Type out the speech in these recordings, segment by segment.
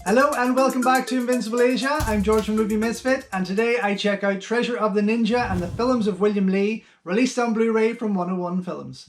Hello and welcome back to Invincible Asia. I'm George from Movie Misfit, and today I check out Treasure of the Ninja and the films of William Lee, released on Blu-ray from 101 Films.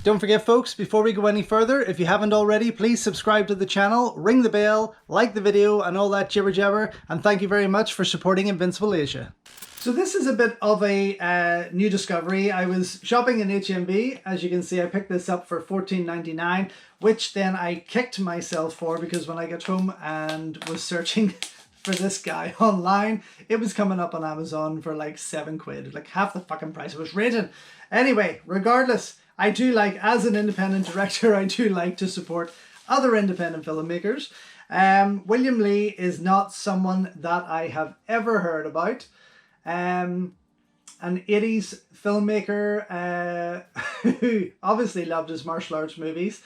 Don't forget folks, before we go any further, if you haven't already, please subscribe to the channel, ring the bell, like the video and all that jibber jabber, and thank you very much for supporting Invincible Asia. So this is a bit of a new discovery. I was shopping in HMV. As you can see, I picked this up for $14.99, which then I kicked myself for because when I got home and was searching for this guy online, it was coming up on Amazon for like £7, like half the fucking price it was rated. Anyway, regardless, I do like, as an independent director, I do like to support other independent filmmakers. William Lee is not someone that I have ever heard about. An 80s filmmaker who obviously loved his martial arts movies.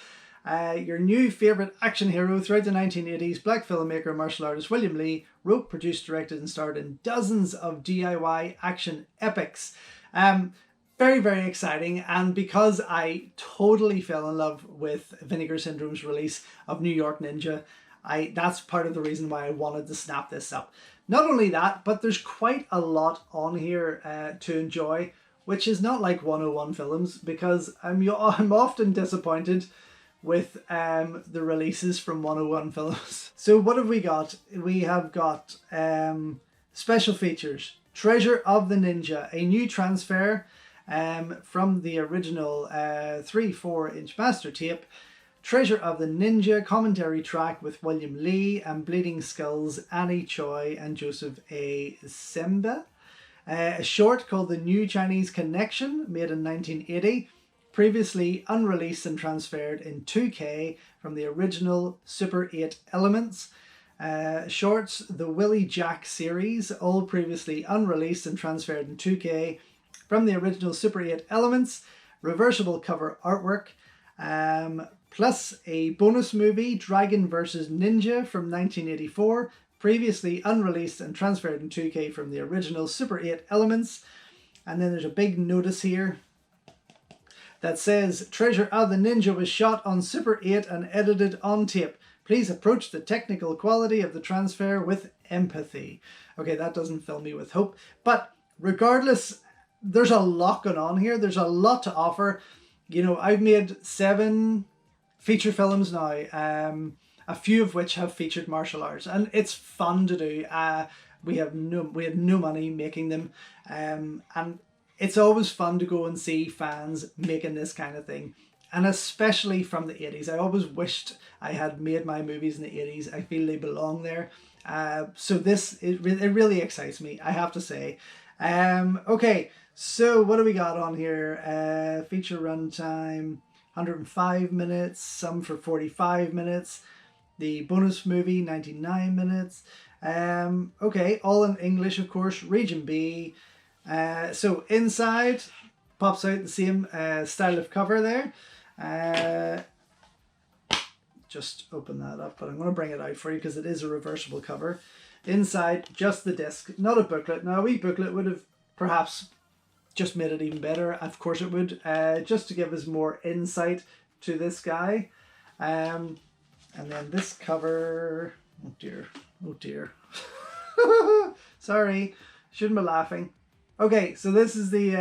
Your new favourite action hero throughout the 1980s, black filmmaker and martial artist William Lee wrote, produced, directed and starred in dozens of DIY action epics. Very, very exciting, and because I totally fell in love with Vinegar Syndrome's release of New York Ninja, that's part of the reason why I wanted to snap this up. Not only that, but there's quite a lot on here to enjoy, which is not like 101 Films, because I'm often disappointed with the releases from 101 Films. So what have we got? We have got special features, Treasure of the Ninja, a new transfer from the original 3/4-inch master tape, Treasure of the Ninja commentary track with William Lee and Bleeding Skulls, Annie Choi and Joseph A. Semba. A short called The New Chinese Connection, made in 1980, previously unreleased and transferred in 2K from the original Super 8 Elements. Shorts, the Willie Jack series, all previously unreleased and transferred in 2K from the original Super 8 Elements. Reversible cover artwork. Plus a bonus movie, Dragon vs. Ninja from 1984, previously unreleased and transferred in 2K from the original Super 8 Elements. And then there's a big notice here that says, Treasure of the Ninja was shot on Super 8 and edited on tape. Please approach the technical quality of the transfer with empathy. Okay, that doesn't fill me with hope. But regardless, there's a lot going on here. There's a lot to offer. You know, I've made 7 feature films now, a few of which have featured martial arts, and it's fun to do. We had no money making them, and it's always fun to go and see fans making this kind of thing, and especially from the 80s. I always wished I had made my movies in the 80s. I feel they belong there. So it really excites me, I have to say. Okay, so what do we got on here? Feature runtime 105 minutes, some for 45 minutes. The bonus movie, 99 minutes. Okay, all in English, of course. Region B. So inside, pops out the same style of cover there. Just open that up, but I'm going to bring it out for you because it is a reversible cover. Inside, just the disc, not a booklet. Now, a wee booklet would have perhaps just made it even better. Of course it would, just to give us more insight to this guy. And then this cover, oh dear. Sorry, shouldn't be laughing. Okay, so this is the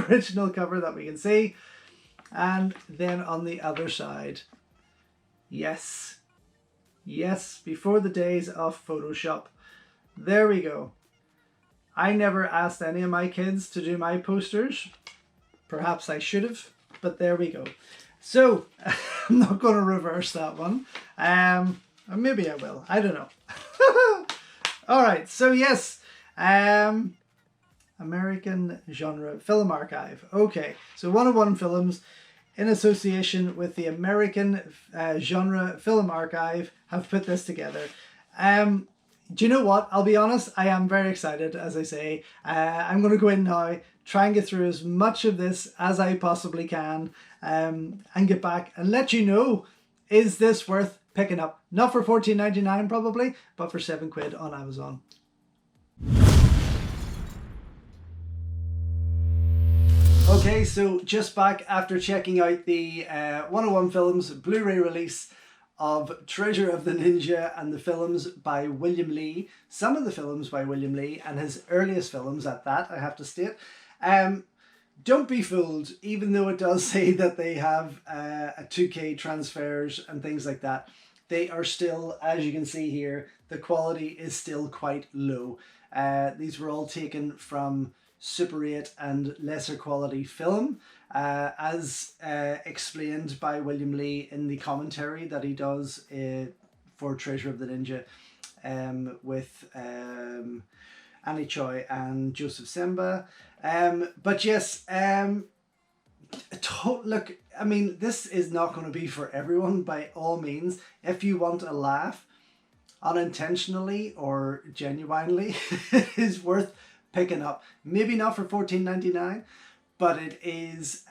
original cover that we can see. And then on the other side, yes, before the days of Photoshop. There we go. I never asked any of my kids to do my posters. Perhaps I should have, but there we go. So, I'm not going to reverse that one. Or maybe I will. I don't know. Alright, so yes. American Genre Film Archive. Okay, so 101 Films, in association with the American Genre Film Archive, have put this together. Do you know what? I'll be honest, I am very excited, as I say. I'm going to go in now, try and get through as much of this as I possibly can, and get back and let you know, is this worth picking up? Not for $14.99 probably, but for £7 on Amazon. Okay, so just back after checking out the 101 Films Blu-ray release of Treasure of the Ninja and the films by William Lee. Some of the films by William Lee, and his earliest films at that, I have to state. Don't be fooled, even though it does say that they have a 2K transfers and things like that. They are still, as you can see here, the quality is still quite low. These were all taken from Super 8 and lesser quality film, as explained by William Lee in the commentary that he does for Treasure of the Ninja with Annie Choi and Joseph Semba. But yes, look, I mean, this is not going to be for everyone by all means. If you want a laugh, unintentionally or genuinely, it is worth picking up. Maybe not for $14.99, but it is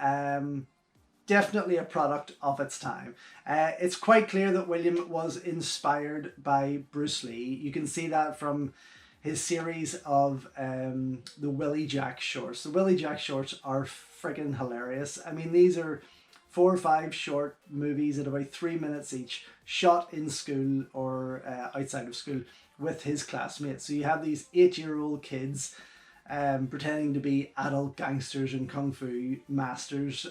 definitely a product of its time. It's quite clear that William was inspired by Bruce Lee. You can see that from his series of the Willie Jack shorts. The Willie Jack shorts are friggin' hilarious. I mean, these are 4 or 5 short movies at about 3 minutes each, shot in school or outside of school with his classmates. So you have these 8-year-old kids pretending to be adult gangsters and kung fu masters,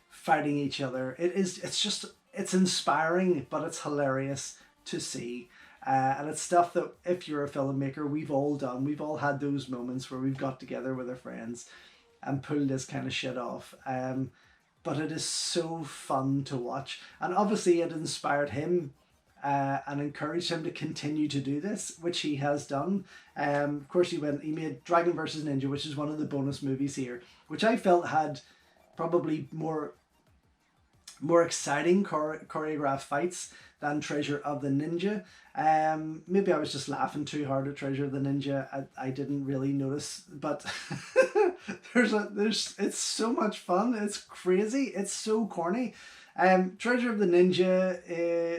fighting each other. It's inspiring, but it's hilarious to see. And it's stuff that, if you're a filmmaker, we've all done. We've all had those moments where we've got together with our friends and pulled this kind of shit off. But it is so fun to watch. And obviously it inspired him and encouraged him to continue to do this, which he has done. Of course, he made Dragon vs. Ninja, which is one of the bonus movies here, which I felt had probably more exciting choreographed fights than Treasure of the Ninja. Maybe I was just laughing too hard at Treasure of the Ninja. I didn't really notice, but it's so much fun. It's crazy. It's so corny. Treasure of the Ninja,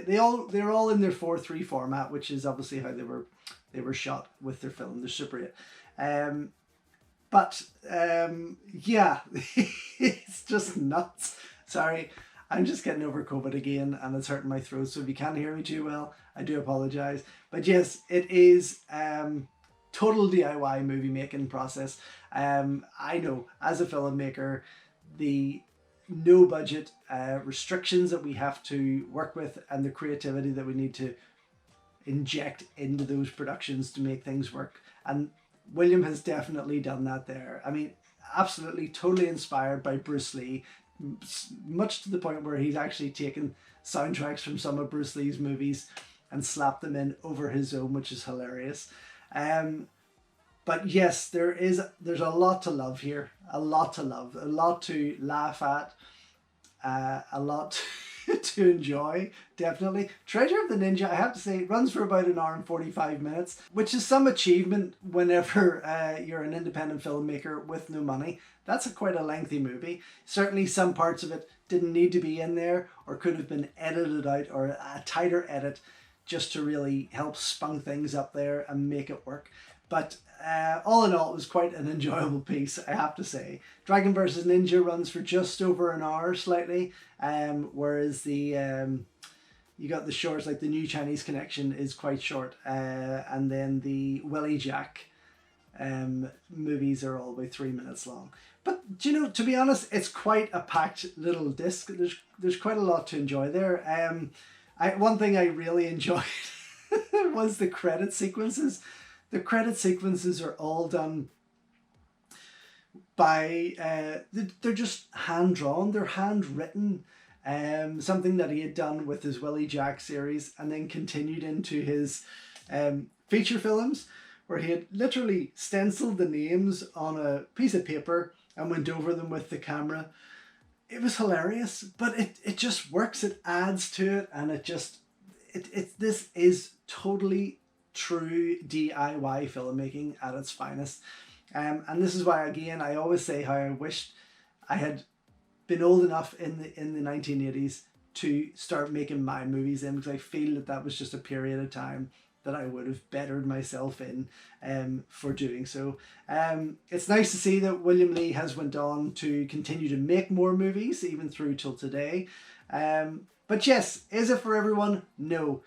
they're all in their 4:3 format, which is obviously how they were shot with their film, the Super 8. Yeah, it's just nuts. Sorry, I'm just getting over COVID again and it's hurting my throat. So if you can't hear me too well, I do apologize. But yes, it is total DIY movie making process. I know, as a filmmaker, the no budget restrictions that we have to work with and the creativity that we need to inject into those productions to make things work. And William has definitely done that there. I mean, absolutely, totally inspired by Bruce Lee, much to the point where he's actually taken soundtracks from some of Bruce Lee's movies and slapped them in over his own, which is hilarious. But yes, there's a lot to love here, a lot to love, a lot to laugh at, a lot to enjoy, definitely. Treasure of the Ninja, I have to say, runs for about 1 hour and 45 minutes, which is some achievement whenever you're an independent filmmaker with no money. That's quite a lengthy movie. Certainly some parts of it didn't need to be in there or could have been edited out, or a tighter edit just to really help spunk things up there and make it work. But all in all, it was quite an enjoyable piece, I have to say. Dragon vs. Ninja runs for just over 1 hour slightly, whereas the you got the shorts, like the New Chinese Connection is quite short, and then the Willie Jack movies are all about 3 minutes long. But you know, to be honest, it's quite a packed little disc. There's quite a lot to enjoy there. One thing I really enjoyed was the credit sequences. The credit sequences are all done by, they're just hand-drawn, they're handwritten. Something that he had done with his Willie Jack series and then continued into his feature films, where he had literally stenciled the names on a piece of paper and went over them with the camera. It was hilarious, but it just works. It adds to it, and this is totally true DIY filmmaking at its finest. And this is why, again, I always say how I wished I had been old enough in the 1980s to start making my movies in, because I feel that was just a period of time that I would have bettered myself in for doing so. It's nice to see that William Lee has went on to continue to make more movies even through till today. But yes, is it for everyone? No.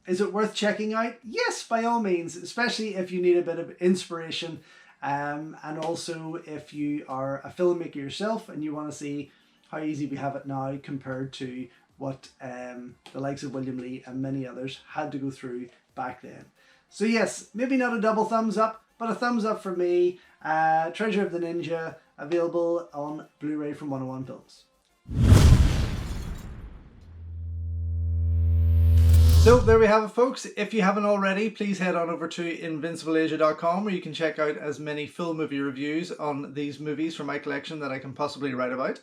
Is it worth checking out? Yes, by all means, especially if you need a bit of inspiration, and also if you are a filmmaker yourself and you want to see how easy we have it now compared to what the likes of William Lee and many others had to go through back then. So yes, maybe not a double thumbs up, but a thumbs up for me. Treasure of the Ninja, available on Blu-ray from 101 Films. So there we have it, folks. If you haven't already, please head on over to invincibleasia.com, where you can check out as many full movie reviews on these movies from my collection that I can possibly write about.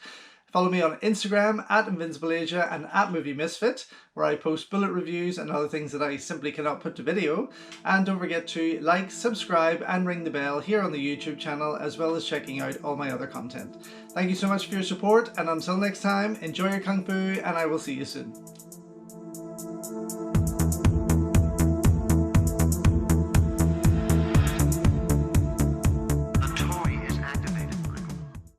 Follow me on Instagram at InvincibleAsia and at Movie Misfit, where I post bullet reviews and other things that I simply cannot put to video. And don't forget to like, subscribe and ring the bell here on the YouTube channel, as well as checking out all my other content. Thank you so much for your support, and until next time, enjoy your Kung Fu and I will see you soon.